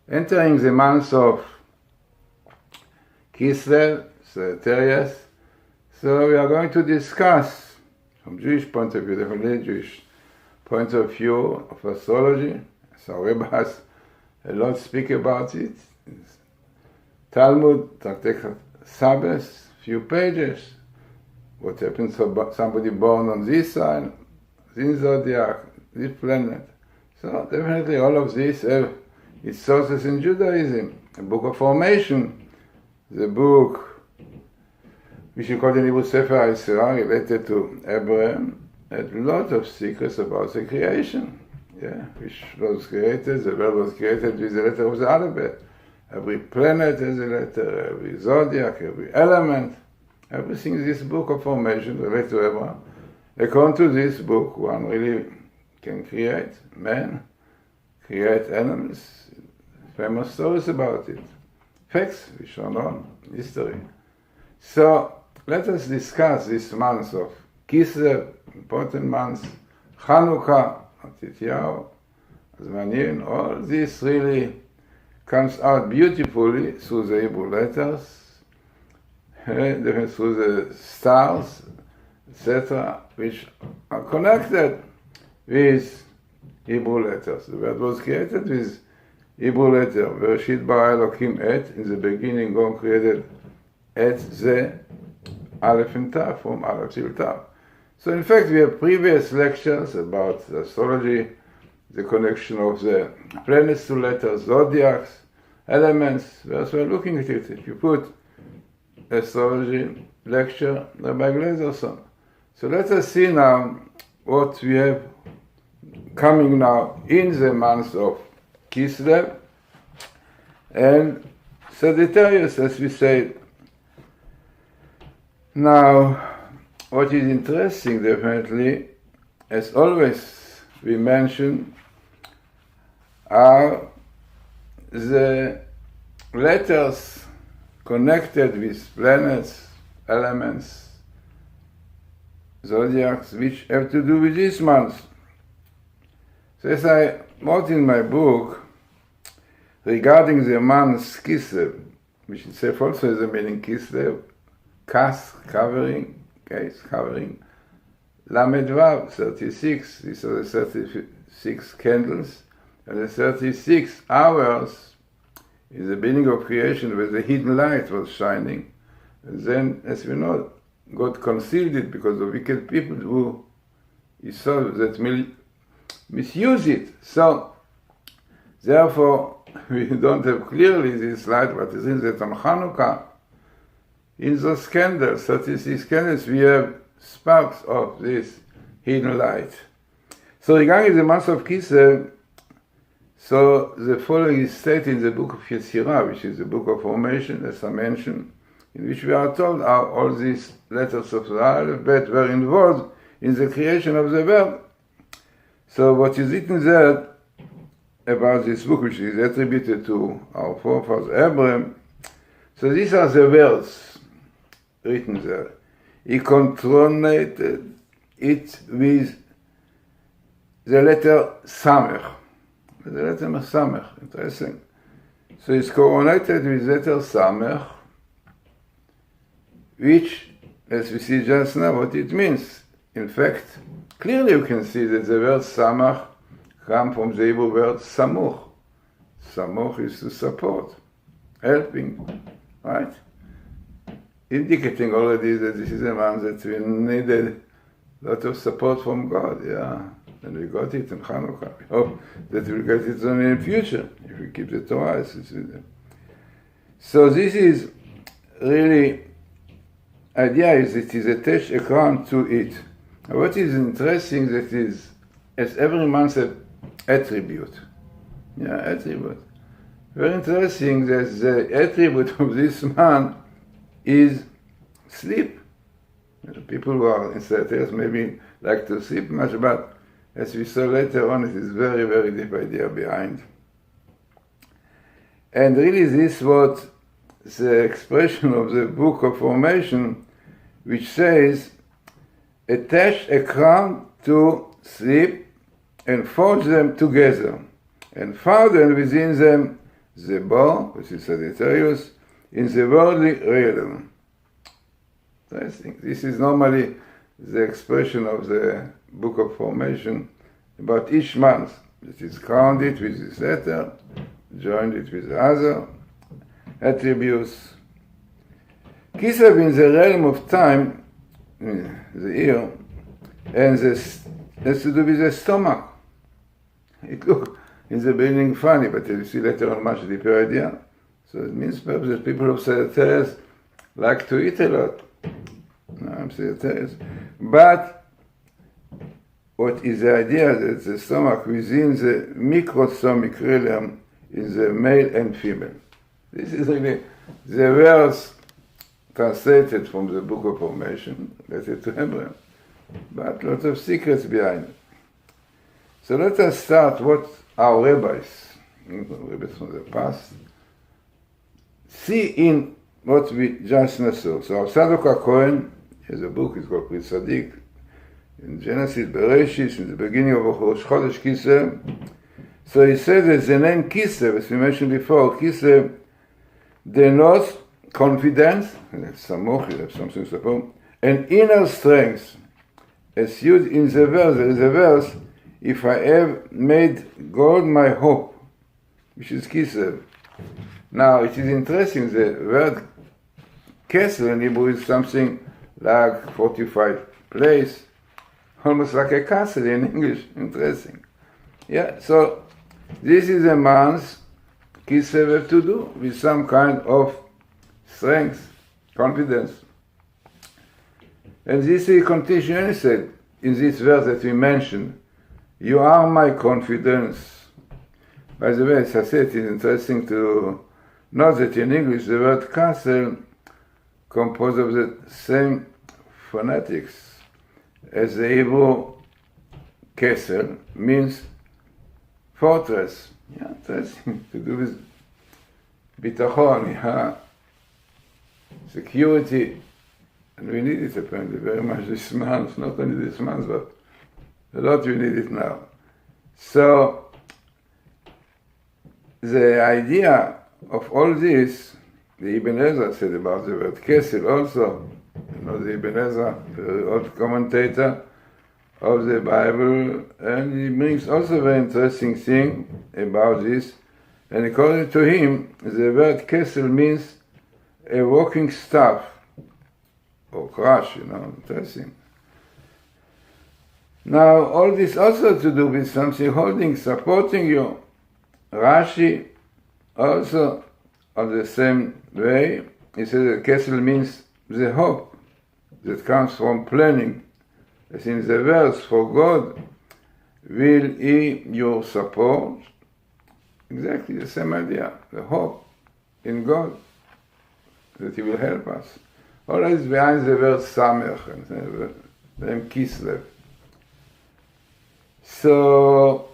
entering the month of Kislev, Sagittarius. So we are going to discuss, from Jewish point of view, definitely Jewish point of view of astrology. So rabbis a lot speak about it. Talmud, Tractate Sabbath, few pages. What happens to somebody born on this sign, this zodiac, this planet. So definitely all of this have its sources in Judaism. The Book of Formation, the book which you call the Hebrew Sefer HaYetzirah, related to Abraham, had a lot of secrets about the creation. Which was created, the world was created with the letter of the alphabet. Every planet has a letter, every zodiac, every element. Everything in this book of formation related to Abraham. According to this book, one really can create man, create animals, famous stories about it, facts which are known, history. So let us discuss this month of Kislev, important month, Chanukah, Tityahu, Zmanin. All this really comes out beautifully through the Hebrew letters, through the stars, etc., which are connected with Hebrew letters. The word was created with Hebrew letter. Bereshit bara Elokim et. In the beginning, God created et, ze, Aleph and Tav, from Aleph till Tav. So in fact, we have previous lectures about astrology, the connection of the planets to letters, zodiacs, elements. Whereas we're looking at it. If you put astrology lecture, by Glazersn. So let us see now what we have coming now in the month of Kislev and Sagittarius, as we said. Now, what is interesting, definitely, as always we mention, are the letters connected with planets, elements, zodiacs, which have to do with this month. So as I wrote in my book, regarding the month Kislev, which itself also has a meaning Kislev, Kas, covering, case, covering, Lamed Vav, 36, these are the 36 candles, and the 36 hours is the beginning of creation where the hidden light was shining. And then, as we know, God concealed it because of wicked people who he saw that misuse it. So, therefore, we don't have clearly this light, but it is that on Chanukah, in those candles, 36 candles, we have sparks of this hidden light. So regarding the month of Kislev, so the following is stated in the book of Yetzirah, which is the book of formation, as I mentioned, in which we are told how all these letters of the alphabet were involved in the creation of the world. So what is written there about this book, which is attributed to our forefather Abraham, so these are the words written there. He controllated it with the letter Samech. The letter Samech, interesting. So it's coronated with letter Samech, which, as we see just now, what it means. In fact, clearly you can see that the word Samach comes from the Hebrew word Samuch. Samuch is to support, helping, right? Indicating already that this is a month that we needed a lot of support from God, and we got it in Chanukah. We hope that we'll get it only in the future, if we keep the Torah. So this is really, idea is it is attached a crown to it. And what is interesting, that is, as every month an attribute. Attribute. Very interesting that the attribute of this month is sleep. People who are in Sagittarius maybe like to sleep much, but as we saw later on, it is very, very deep idea behind. And really this was the expression of the book of formation, which says, attach a crown to sleep and forge them together, and fasten within them the bow, which is Sagittarius, in the worldly realm. I think this is normally the expression of the Book of Formation about each month. It is grounded with this letter, joined it with the other attributes. Kislev in the realm of time, the ear, and this has to do with the stomach. It looks in the beginning funny, but you see later on much deeper idea. So it means perhaps that people of Sagittarius like to eat a lot. No, I'm Sagittarius. But what is the idea that the stomach within the microstomic realm is the male and female? This is really the verse translated from the Book of Formation, related to Hebrew, but lots of secrets behind it. So let us start what our rabbis from the past, see in what we just now saw. So our Sadok Cohen has a book, it's called Pri Tzadik, in Genesis, Bereshit, in the beginning of Rosh Chodesh Kislev. So he says that the name Kislev, as we mentioned before, Kislev denotes confidence, something suppose, and inner strength. As used in the verse, there is a verse, if I have made God my hope, which is Kislev. Now, it is interesting, the word castle in Hebrew is something like fortified place, almost like a castle in English. Interesting. Yeah, so this is a man's Kislev have to do with some kind of strength, confidence. And this he continually said in this verse that we mentioned, you are my confidence. By the way, as I said, it's interesting to note that in English the word castle composed of the same phonetics as the Hebrew castle means fortress. Yeah, interesting to do with bitachon, yeah, security. And we need it apparently very much this month, not only this month, but a lot we need it now. So, the idea of all this, the Ibn Ezra said about the word Kesel also, you know, the Ibn Ezra, the old commentator of the Bible, and he brings also a very interesting thing about this. And according to him, the word Kesel means a walking staff, or crush, you know, interesting. Now, all this also to do with something holding, supporting you. Rashi also, on the same way, he says that Kesel means the hope that comes from planning. As in the verse, for God will He your support. Exactly the same idea, the hope in God that He will help us. Always behind the word Samech and the name Kislev. So,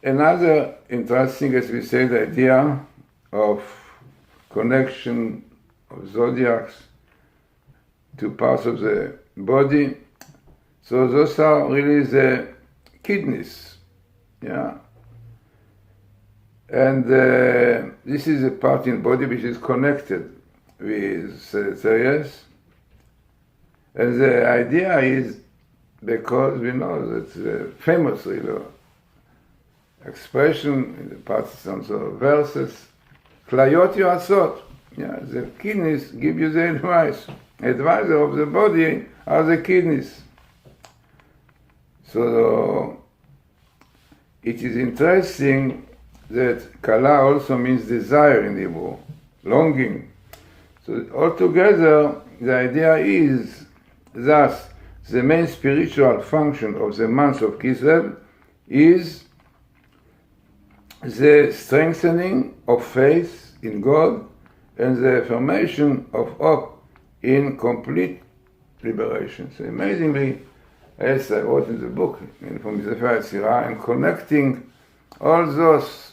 another interesting, as we say, the idea of connection of zodiacs to parts of the body. So those are really the kidneys, yeah. And this is a part in the body which is connected with Sagittarius. And the idea is, because we know that the famous expression in the Protestant verses, Klayot Yoasot, yeah, the kidneys give you the advice. Advisor of the body are the kidneys. So it is interesting that Kala also means desire in Hebrew, longing. So altogether, the idea is thus the main spiritual function of the month of Kislev is the strengthening of faith in God and the affirmation of hope in complete liberation. So amazingly, as I wrote in the book, from Sefer Yetzirah, and connecting all those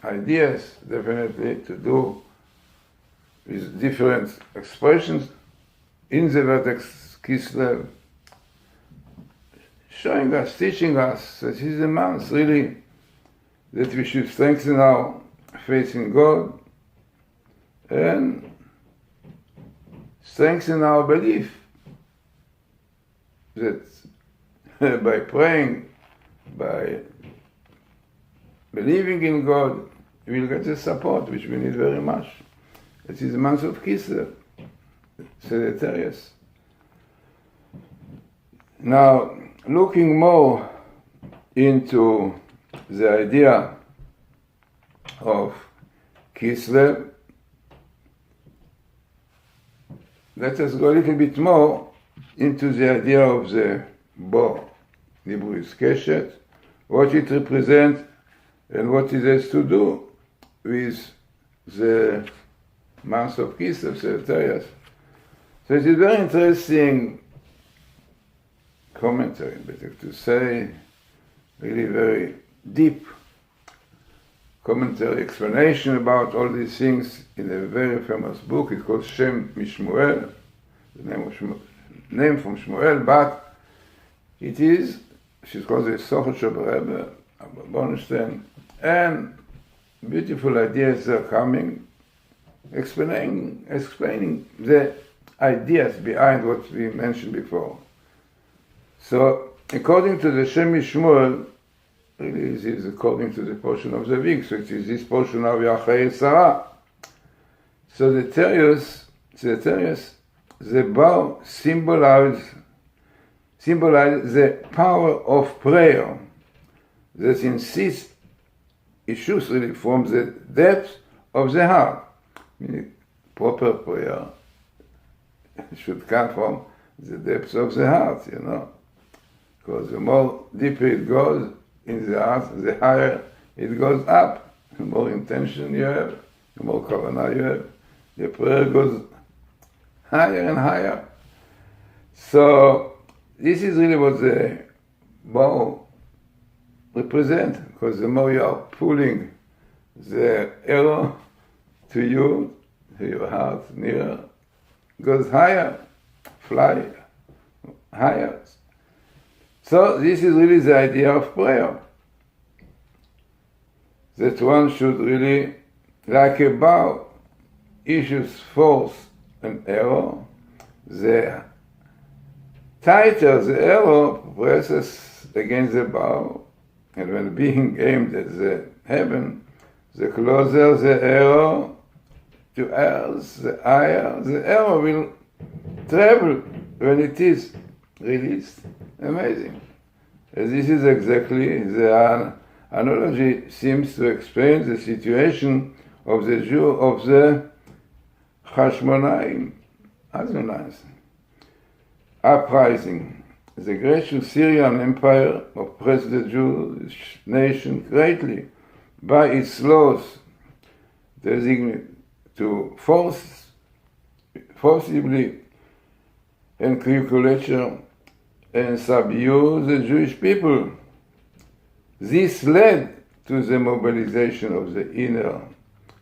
ideas, definitely to do with different expressions in the vertex Kislev, showing us, teaching us that this is a month really that we should strengthen our faith in God, and strengthen our belief that by praying, by believing in God, we will get the support which we need very much. It is the month of Kislev, Sagittarius. Now, looking more into the idea of Kislev, let us go a little bit more into the idea of the bow. Hebrew is keshet, what it represents and what it has to do with the month of Kislev, Sagittarius. So it is very interesting commentary, better to say, really very deep commentary, explanation about all these things in a very famous book. It's called Shem Mishmuel, the name from Shmuel, but it is, she's called the Socher Rebbe, Abba Bornstein, and beautiful ideas are coming, explaining the ideas behind what we mentioned before. So, according to the Shem Mishmuel, really this is according to the portion of the week, so it is this portion of Yachei Sarah. So the Sagittarius, the bow symbolize the power of prayer that insists issues really from the depth of the heart. Meaning, proper prayer should come from the depths of the heart, because the more deeper it goes in the heart, the higher it goes up. The more intention you have, the more kavanah you have, the prayer goes higher and higher. So this is really what the bow represents, because the more you are pulling the arrow to you, to your heart, nearer, goes higher, fly higher. So this is really the idea of prayer, that one should really, like a bow, issues forth an arrow, the tighter the arrow presses against the bow, and when being aimed at the heaven, the closer the arrow to earth, the higher the arrow will travel when it is released. Amazing. And this is exactly the analogy seems to explain the situation of the Jew of the Hashmonaim uprising. The great Syrian Empire oppressed the Jewish nation greatly by its laws, designated to forcibly and calculature and subdue the Jewish people. This led to the mobilization of the inner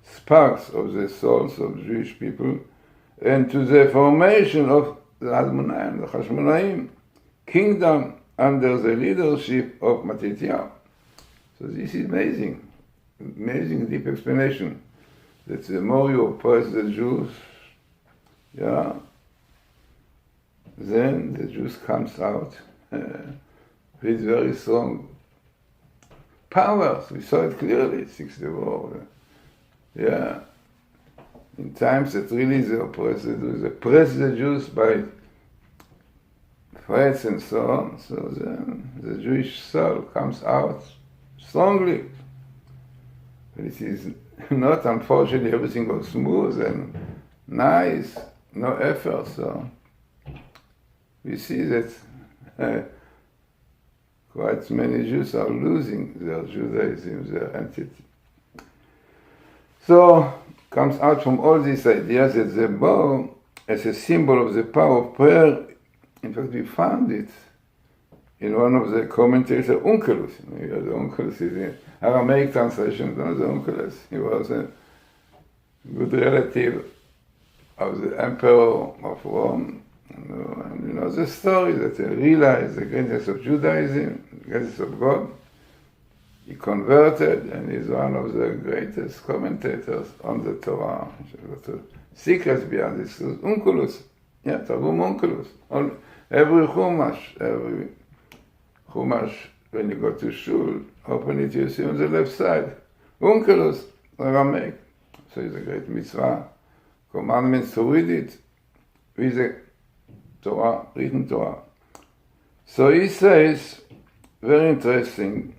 sparks of the souls of Jewish people and to the formation of the Hashmonaim kingdom under the leadership of Matityahu. So this is amazing deep explanation, that the more you oppress the Jews, then the Jews comes out with very strong powers. We saw it clearly, 6th war. In times that really the oppress the Jews by threats and so on. So then the Jewish soul comes out strongly. But it is not, unfortunately, everything goes smooth and nice, no effort. So we see that quite many Jews are losing their Judaism, their entity. So comes out from all these ideas that the bow, as a symbol of the power of prayer, in fact we found it in one of the commentators, Onkelos. The Onkelos is the Aramaic translation, the Onkelos. He was a good relative of the Emperor of Rome. And you know the story that he realized the greatness of Judaism, the greatness of God. He converted and is one of the greatest commentators on the Torah. The secrets behind this is Onkelos. Yeah, Targum Onkelos. Every Chumash, when you go to Shul, open it, you see on the left side. Onkelos, Aramaic. So it's a great mitzvah. Commandments to read it with the Torah, written Torah. So he says, very interesting,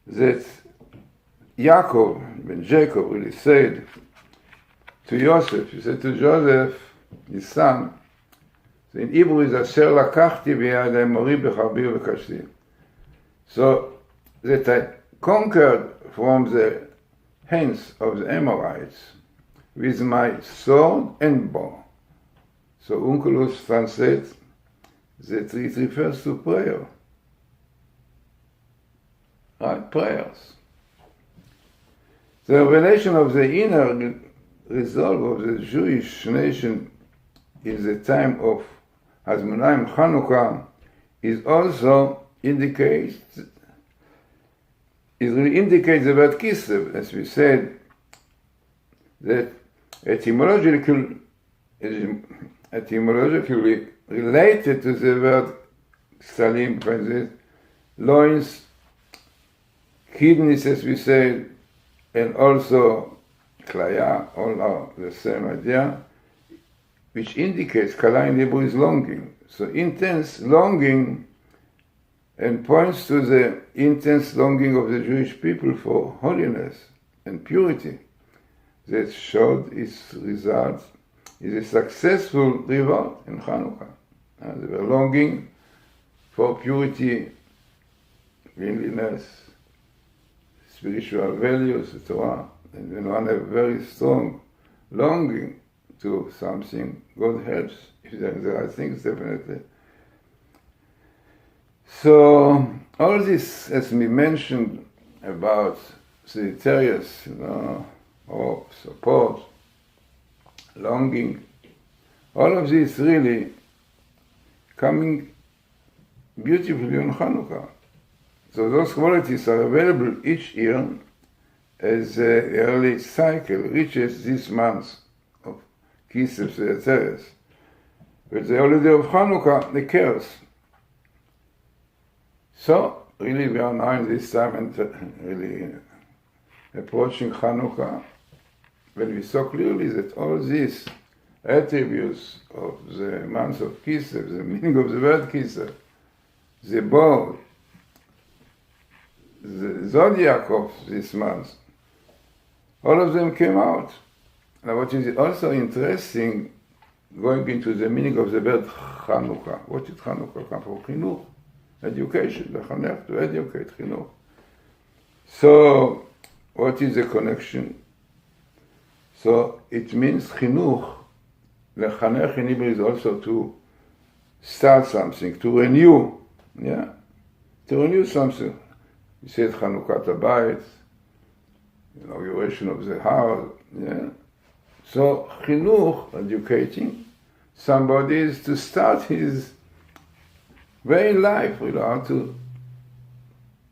that Yaakov, when Jacob really said to Joseph, he said to Joseph, his son, so in Hebrew is Asher lakachti biyadei mori b'charbi v'kashti. So that I conquered from the hands of the Amorites with my sword and bow. So Onkelos translates that it refers to prayer. Right? Prayers. The revelation of the inner resolve of the Jewish nation in the time of Hazmonaim Chanukah is also indicates the word Kislev, as we said, that etymologically related to the word Salim, loins, kidneys, as we said, and also klaya, all are the same idea, which indicates kala in Hebrew is longing. So intense longing, and points to the intense longing of the Jewish people for holiness and purity that showed its results is a successful reward in Hanukkah. They were longing for purity, cleanliness, spiritual values, the Torah, and when one has very strong longing to something, God helps. If there are things, definitely. So all this, as we mentioned about Sagittarius, or support, longing, all of this really coming beautifully on Hanukkah. So those qualities are available each year as the early cycle reaches this month of Kislev Sagittarius. With the holiday of Hanukkah occurs. So, really we are now in this time and really approaching Hanukkah, when we saw clearly that all these attributes of the month of Kislev, the meaning of the word Kislev, the bow, the zodiac of this month, all of them came out. Now what is also interesting, going into the meaning of the word Chanukah. What did Chanukah come from? Chinuch, education, lechanech, to educate, chinuch. So, what is the connection? So, it means chinuch, lechanech in Hebrew is also to start something, to renew, yeah? To renew something. We said Chanukat Habayit, inauguration of the house, yeah? So, chinuch, educating somebody, is to start his way in life, how to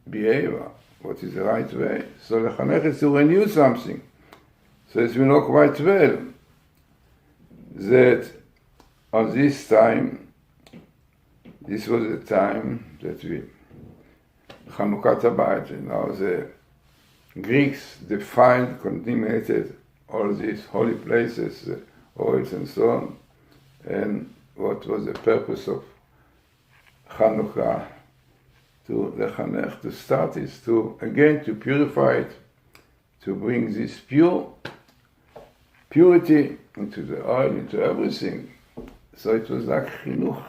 behave, what is the right way. So, lechanech is to renew something. So, as we know quite well, that on this time, this was the time that we, Chanukat Habayit, the Greeks defiled, contaminated all these holy places, oils and so on. And what was the purpose of Chanukah? To lechanech, to start is to, again, to purify it, to bring this purity into the oil, into everything. So it was like chinuch,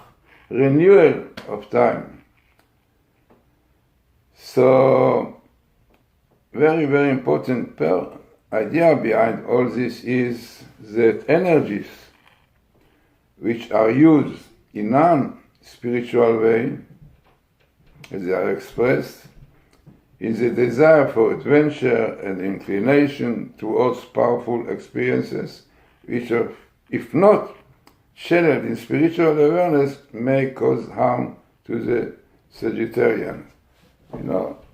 renewal of time. So, very, very important idea behind all this is that energies which are used in non-spiritual way, as they are expressed, is a desire for adventure and inclination towards powerful experiences, which are, if not channeled in spiritual awareness, may cause harm to the Sagittarian.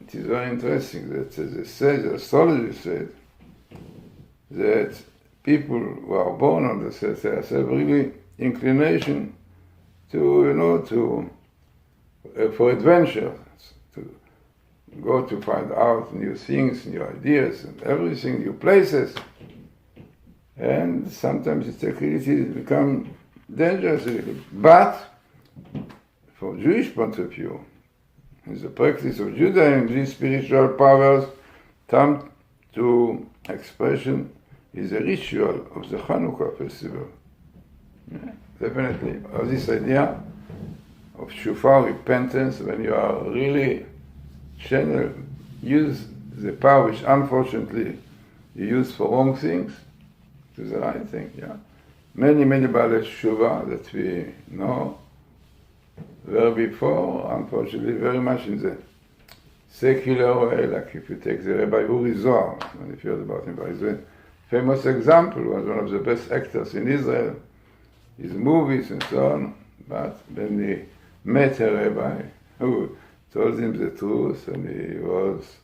it is very interesting that the sage, the astrology said that people who are born on the Sagittarius have really inclination to, for adventure, to go to find out new things, new ideas, and everything, new places. And sometimes it's actually become dangerous a little. But from Jewish point of view, in the practice of Judaism, these spiritual powers come to expression is a ritual of the Hanukkah festival. Yeah, definitely. This idea of shofar repentance, when you are really use the power which unfortunately you use for wrong things to the right thing. Yeah, many Baalei Tshuva that we know were before, unfortunately, very much in the secular way. Like if you take the Rabbi Uri Zohar, if you heard about him, he's a famous example. Was one of the best actors in Israel, his movies and so on. But when he met a rabbi who told him the truth, and he was,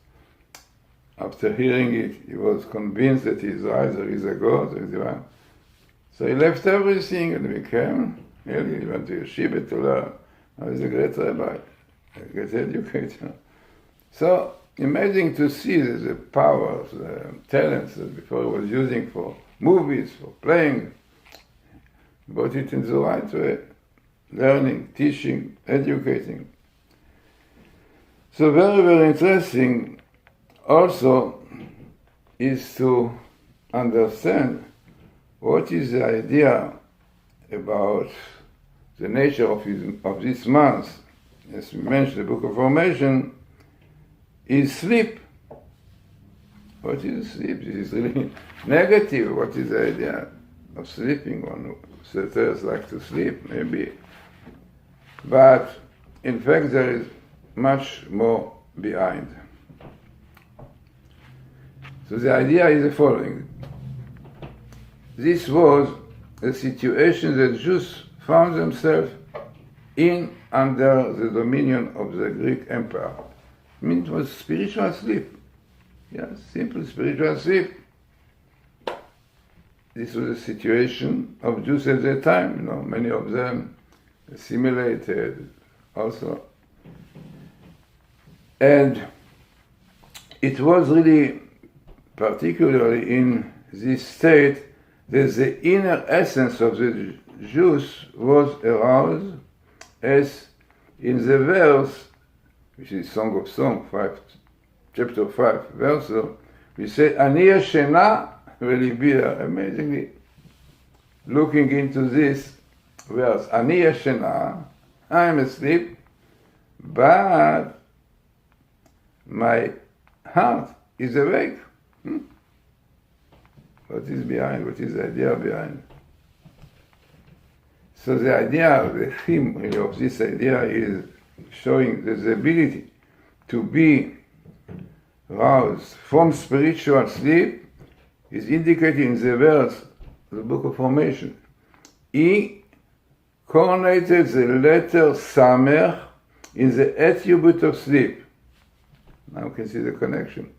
after hearing it, he was convinced that he is right, there is a God, there is a one. So he left everything and became, really, he went to yeshiva to learn. Now he's a great rabbi, a great educator. So amazing to see the power, the talents that before he was using for movies, for playing, brought it in the right way, learning, teaching, educating. So very interesting also is to understand what is the idea about the nature of this month. As we mentioned, the Book of Formation is sleep. What is sleep? This is really negative. What is the idea of sleeping? One Sagittarius like to sleep, maybe. But in fact, there is much more behind. So the idea is the following. This was a situation that Jews found themselves in under the dominion of the Greek Empire. I mean, it was spiritual sleep. Yeah, simple spiritual sleep. This was a situation of Jews at that time. Many of them assimilated also. And it was really, particularly in this state, that the inner essence of the Jews was aroused, as in the verse, which is Song of Songs, chapter 5, verse, we say, Ani Yashena v'libi, amazingly, looking into this verse, Ani Yashena, I am asleep, but my heart is awake. What is behind? What is the idea behind? So the idea, the theme really of this idea is showing the ability to be roused from spiritual sleep is indicated in the verse of the Book of Formation. He coronated the letter Samer in the attribute of sleep. Now we can see the connection.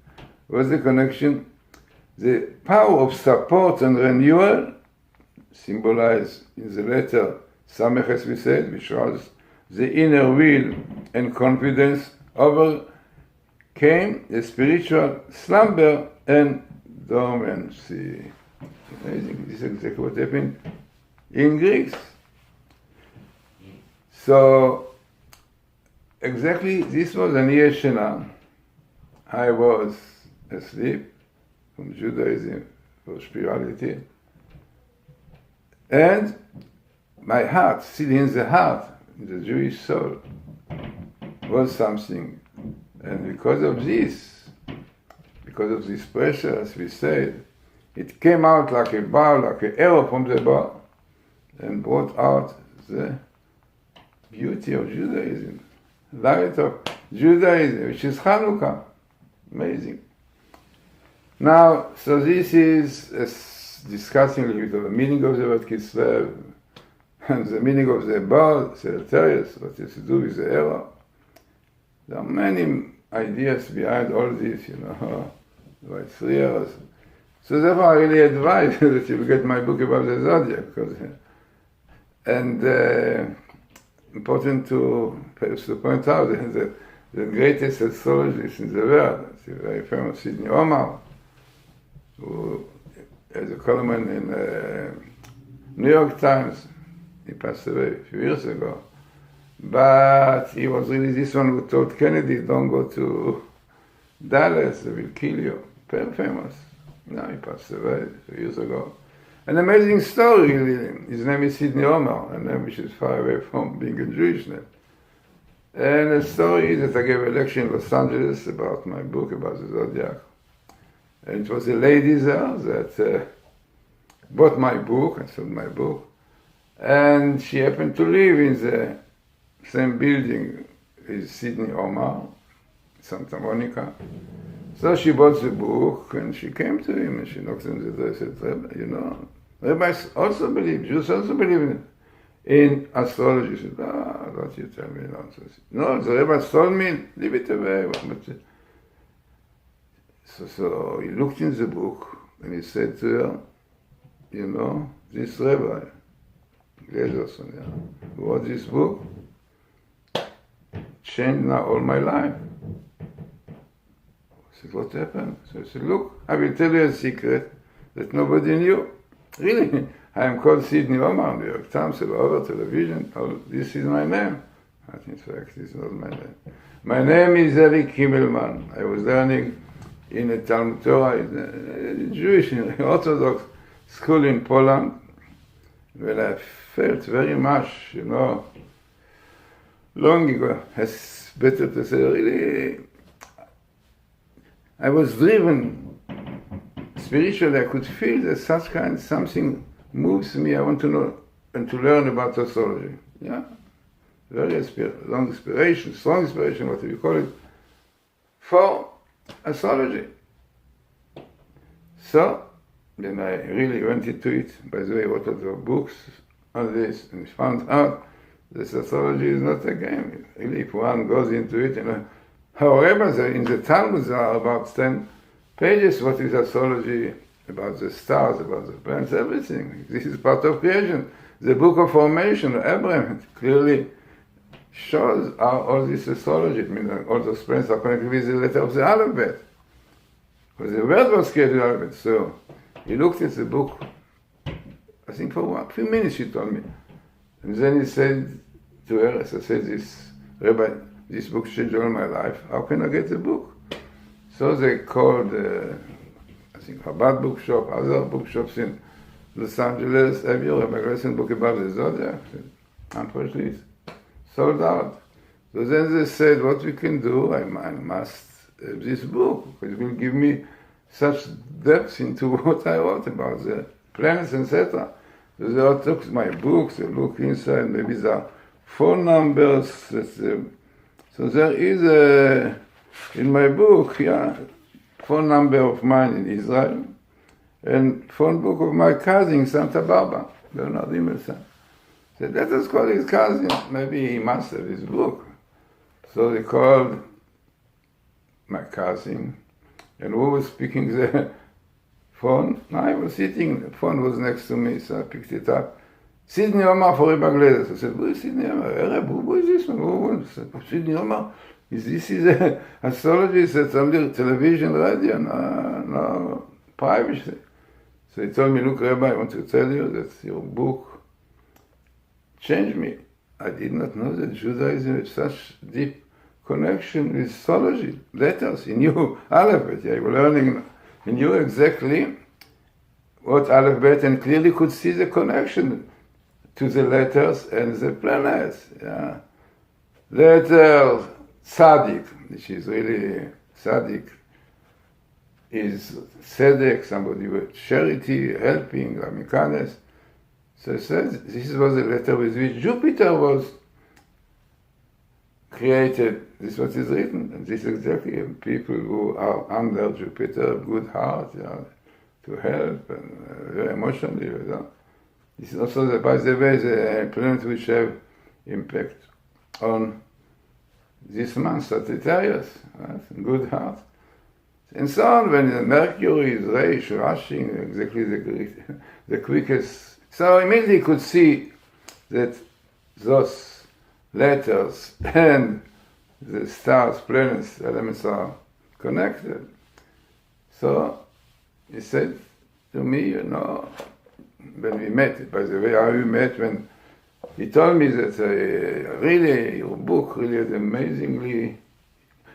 What's the connection? The power of support and renewal, symbolized in the letter Samech, as we said, which was the inner will and confidence, overcame the spiritual slumber and dormancy. Amazing. This is exactly what happened in Greece. So, exactly this was an Yeshana. I was asleep from Judaism for spirituality. And my heart, still in the heart, in the Jewish soul, was something. And because of this pressure, as we said, it came out like a bow, like an arrow from the bow, and brought out the beauty of Judaism, light of Judaism, which is Hanukkah. Amazing. Now, so this is discussing a little bit of the meaning of the word Kislev and the meaning of the bow, Sagittarius, what has to do with the arrow. There are many ideas behind all this, by 3 years. So therefore I really advise that you get my book about the zodiac, important to point out that the greatest astrologist in the world, the very famous Sidney Omar, who has a column in New York Times. He passed away a few years ago. But he was really this one who told Kennedy, don't go to Dallas, they will kill you. Very famous. Now he passed away a few years ago. An amazing story, really. His name is Sidney Omar, a name which is far away from being a Jewish name. And the story is that I gave a lecture in Los Angeles about my book, about the zodiac. And it was a lady there that bought my book, I sold my book, and she happened to live in the same building as Sidney Omar, Santa Monica. So she bought the book, and she came to him, and she knocked on the door and said, Rabbi, rabbis also believe, Jews also believe in astrology. He said, don't you tell me nonsense. No, the rabbis told me, leave it away. So he looked in the book, and he said to her, this rabbi, Glazersn, who wrote this book, changed now all my life. I said, what happened? So I said, look, I will tell you a secret that nobody knew. Really, I am called Sidney Omar, New York Times, over television. Oh, this is my name. But in fact, this is not my name. My name is Eli Kimmelman. I was learning in a Talmud Torah, in a Jewish, Orthodox school in Poland, where I felt very much, long ago, it's better to say, really, I was driven spiritually. I could feel that something moves me. I want to know and to learn about astrology. Yeah, very strong inspiration, whatever you call it, for astrology. So then I really went into it. By the way, I wrote a lot of books on this, and found out that astrology is not a game. Really, if one goes into it, however, in the Talmud there are about 10 pages. What is astrology? About the stars, about the planets, everything. This is part of creation. The book of formation of Abraham clearly shows how all this astrology, it means all those planets are connected with the letter of the alphabet. Because the word was created with the alphabet. So he looked at the book, I think for a few minutes she told me. And then he said to her, as I said, Rabbi, this book changed all my life. How can I get the book? So they called, I think, Chabad bookshop, other bookshops in Los Angeles. Have you Rabbi Glazersn book about the zodiac? Unfortunately, it's sold out. So then they said, what we can do, I must have this book, because it will give me such depth into what I wrote about the planets, etc. So they all took my books, they look inside, maybe there are phone numbers. So there is in my book, phone number of mine in Israel, and phone book of my cousin in Santa Barbara, Bernard Himmelson. Said, let us call his cousin. Maybe he must have his book. So they called my cousin, and who was speaking the phone? I was sitting, the phone was next to me, so I picked it up. Sidney Omar for Rabbi Glazersn. I said, who is Sidney Omar? Who is this one? Who said, Sidney Omar? This is an astrologist at some television, radio, no privacy. So he told me, look, Rabbi, I want to tell you that your book changed me. I did not know that Judaism has such deep connection with astrology, letters. He knew alphabet. Yeah, he was learning. He knew exactly what alphabet and clearly could see the connection to the letters and the planets. Yeah. Letter Tzaddik, which is really Tzaddik, is tzedek, somebody with charity, helping, loving kindness. So it says this was a letter with which Jupiter was created. This is what is written, and this is exactly people who are under Jupiter, good heart, to help and very emotionally. This is also, by the way, the planet which have impact on this month, Sagittarius, right? Good heart. And so on, when the Mercury is rushing, exactly the quickest. So immediately you could see that those letters and the stars, planets, elements are connected. So he said to me, when we met, by the way, how we met, when he told me that really, your book really is amazingly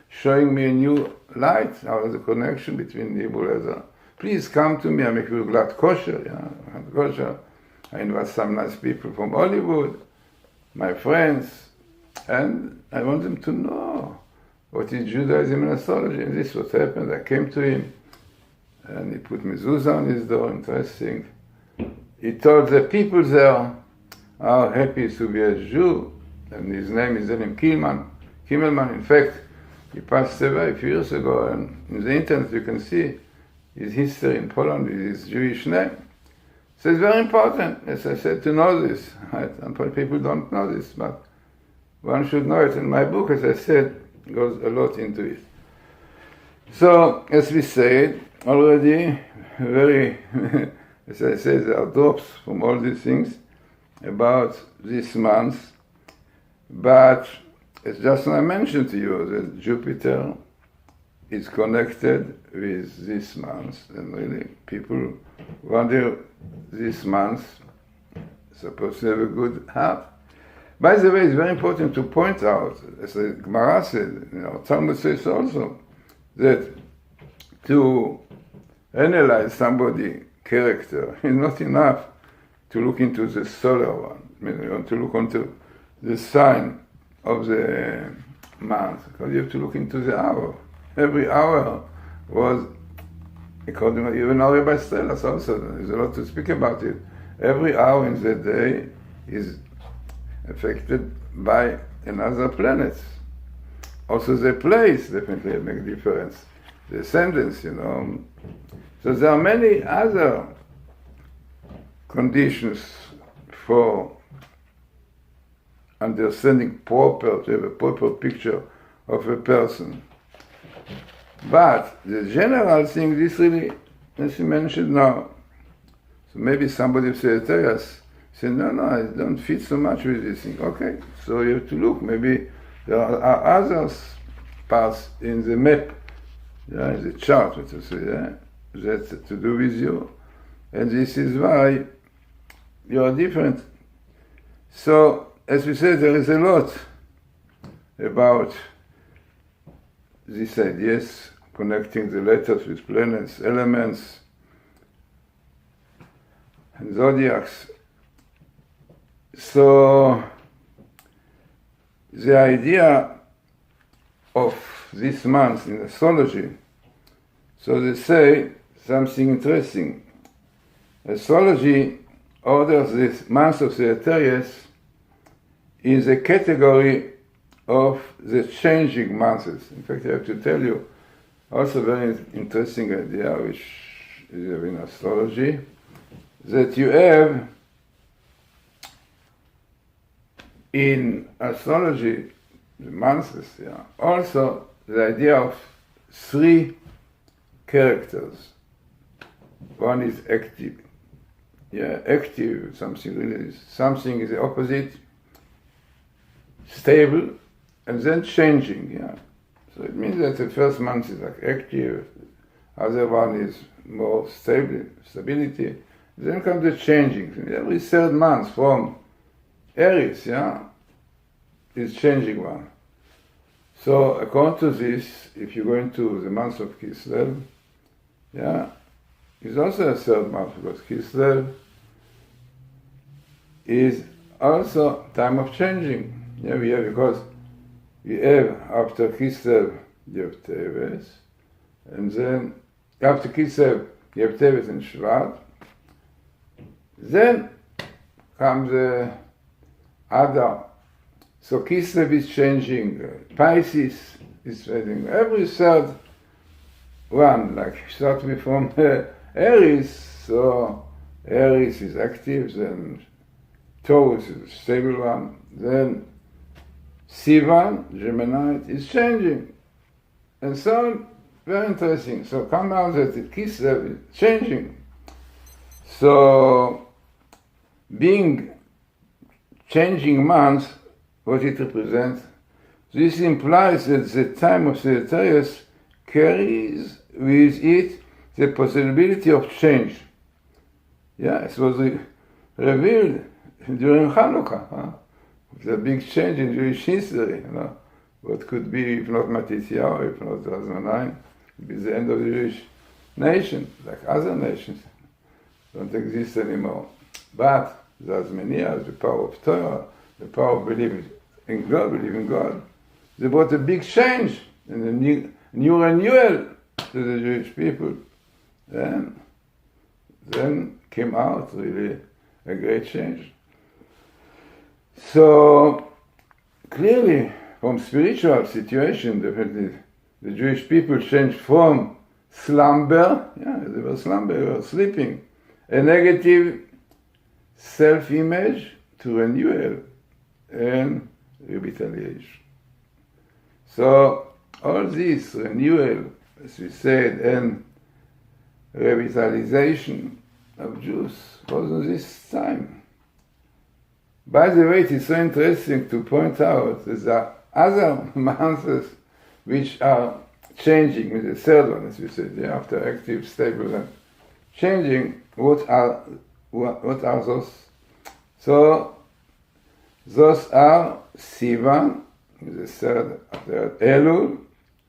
showing me a new light, how the connection between the Hebrew. Please come to me, I make you glad kosher, kosher. I invite some nice people from Hollywood, my friends, and I want them to know what is Judaism and astrology. And this is what happened. I came to him, and he put mezuzah on his door, interesting. He told the people there how happy to be a Jew, and his name is Elim Kimmelman. In fact, he passed away a few years ago, and in the internet you can see his history in Poland with his Jewish name. So it's very important, as I said, to know this. Right? And people don't know this, but one should know it. And my book, as I said, goes a lot into it. So, as we said already, very, as I said, there are drops from all these things about this month. But it's just what I mentioned to you that Jupiter is connected with this month, and really people wonder this month supposed to have a good heart. By the way, it's very important to point out, as the Gemara said, Talmud says also, that to analyze somebody's character is not enough to look into the solar one. I mean, you want to look into the sign of the month, because you have to look into the hour. Every hour was, according to even our Rabbi Stelas also, there's a lot to speak about it. Every hour in the day is affected by another planet. Also the place definitely make a difference. The ascendants, So there are many other conditions for understanding proper, to have a proper picture of a person. But the general thing, this really, as you mentioned now, so maybe somebody of Sagittarius said, no, I don't fit so much with this thing. Okay, so you have to look, maybe there are other parts in the map, in the chart, what to say, that's to do with you. And this is why you are different. So, as we said, there is a lot about these ideas, connecting the letters with planets, elements, and zodiacs. So, the idea of this month in astrology, so they say something interesting. Astrology orders this month of Sagittarius in the category of the changing months. In fact, I have to tell you also very interesting idea, which is in astrology, that you have in astrology, the months, also the idea of three characters. One is active. Active, something is the opposite, stable, and then changing, So it means that the first month is like active, other one is more stability. Then comes the changing. Every third month from Aries, is changing one. So according to this, if you go into the month of Kislev, it's also a third month, because Kislev is also time of changing. Because we have after Kislev, you have Teves, and then after Kislev, you have Teves and Shvat. Then comes the Adar. So Kislev is changing, Pisces is changing. Every third one, like start me from Aries, so Aries is active, then Taurus is a stable one, then Sivan, Geminite, is changing. And so, very interesting. So come out that the Kislev is changing. So, being changing months, what it represents, this implies that the time of Sagittarius carries with it the possibility of change. Yeah, it was revealed during Hanukkah, the big change in Jewish history, what could be, if not Matityahu, if not 2009, it be the end of the Jewish nation, like other nations, don't exist anymore. But there's many others, the power of Torah, the power of believing in God, they brought a big change and a new renewal to the Jewish people. And then came out really a great change. So clearly, from spiritual situation, definitely the Jewish people changed from slumber, they were slumbering, they were sleeping, a negative self-image to renewal and revitalization. So all this renewal, as we said, and revitalization of Jews was in this time. By the way, it is so interesting to point out that there are other months which are changing, with the third one, as we said, after active, stable, and changing. What are those? So those are Sivan, the third, Elul,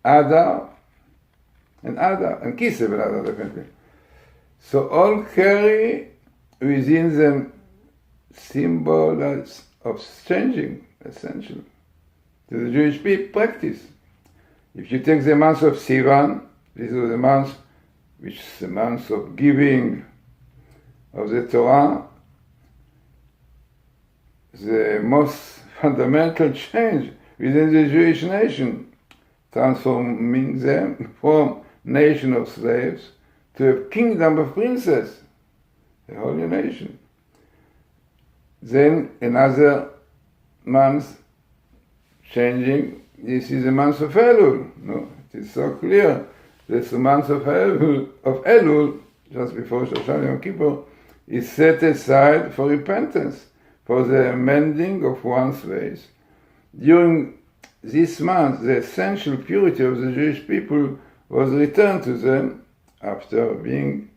Adar, and Kislev and Adar, definitely. So all carry within them symbols of changing, essentially, to the Jewish people practice. If you take the month of Sivan, this is the month which is the month of giving of the Torah, the most fundamental change within the Jewish nation, transforming them from nation of slaves to a kingdom of princes, a holy nation. Then another month changing, this is the month of Elul. No, it is so clear. This the month of Elul, just before Shoshana Yom Kippur, is set aside for repentance, for the amending of one's ways. During this month, the essential purity of the Jewish people was returned to them after being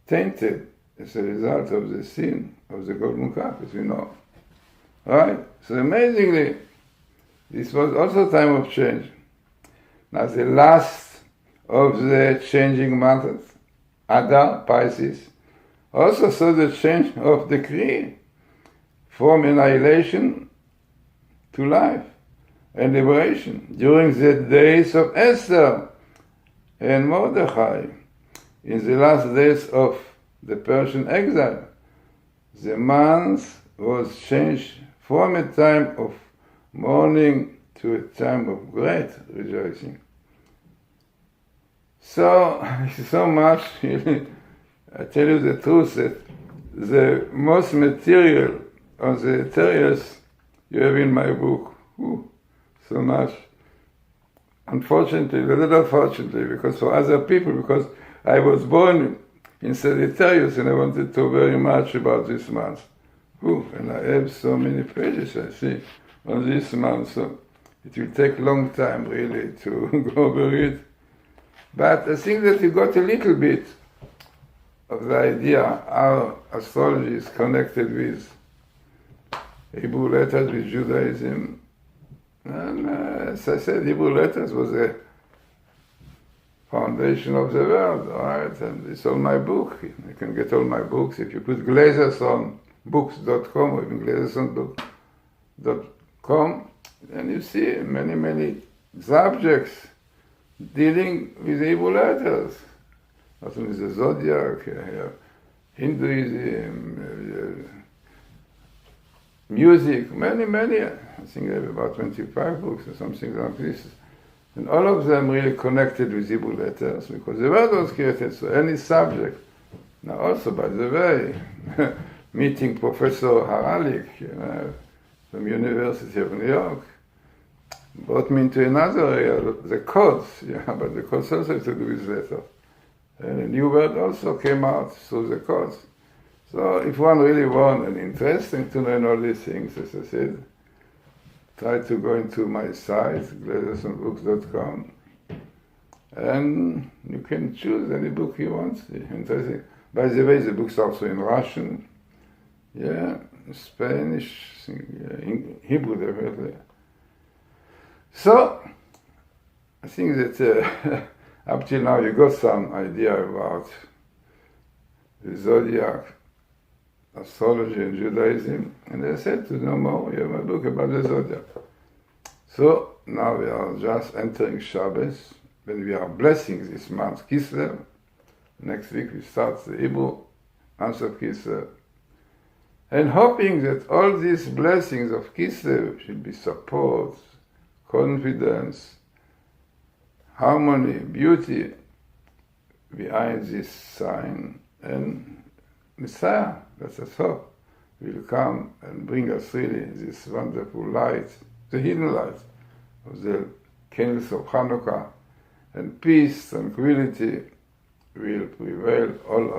tainted as a result of the sin of the golden calf, as we know. Right? So amazingly, this was also a time of change. Now the last of the changing months, Adar, Pisces, also saw the change of decree from annihilation to life and liberation during the days of Esther and Mordechai, in the last days of the Persian exile. The month was changed from a time of mourning to a time of great rejoicing. So much, I tell you the truth, that the most material on the Sagittarius you have in my book. So much. Unfortunately, a little unfortunately, because for other people, because I was born in Sagittarius and I wanted to very much about this month. And I have so many pages, I see, on this month, so it will take a long time really to go over it. But I think that you got a little bit of the idea how astrology is connected with Hebrew letters, with Judaism. And as I said, Hebrew letters was the foundation of the world, right? And it's on my book. You can get all my books if you put Glazersn books.com or even Glazersn.com, and you see many subjects dealing with Hebrew letters. Not only the zodiac, Hinduism, music, many, I think I have about 25 books or something like this. And all of them really connected with Hebrew letters, because the world was created, so any subject. Now also, by the way, meeting Professor Haralik, from University of New York, brought me into another area, the codes, but the codes also have to do with letters. And a new word also came out through the codes. So if one really wants and interesting to learn all these things, as I said, try to go into my site, glazersnbooks.com, and you can choose any book you want. Interesting. By the way, the books are also in Russian, Spanish, Hebrew, definitely. So, I think that up till now you got some idea about the zodiac, astrology and Judaism, and I said to know more, you have a book about the zodiac. So, now we are just entering Shabbos, when we are blessing this month, Kislev. Next week we start the Hebrew month of Kislev. And hoping that all these blessings of Kislev should be support, confidence, harmony, beauty behind this sign, and Messiah, that's us hope, will come and bring us really this wonderful light, the hidden light of the candles of Hanukkah, and peace, tranquility will prevail all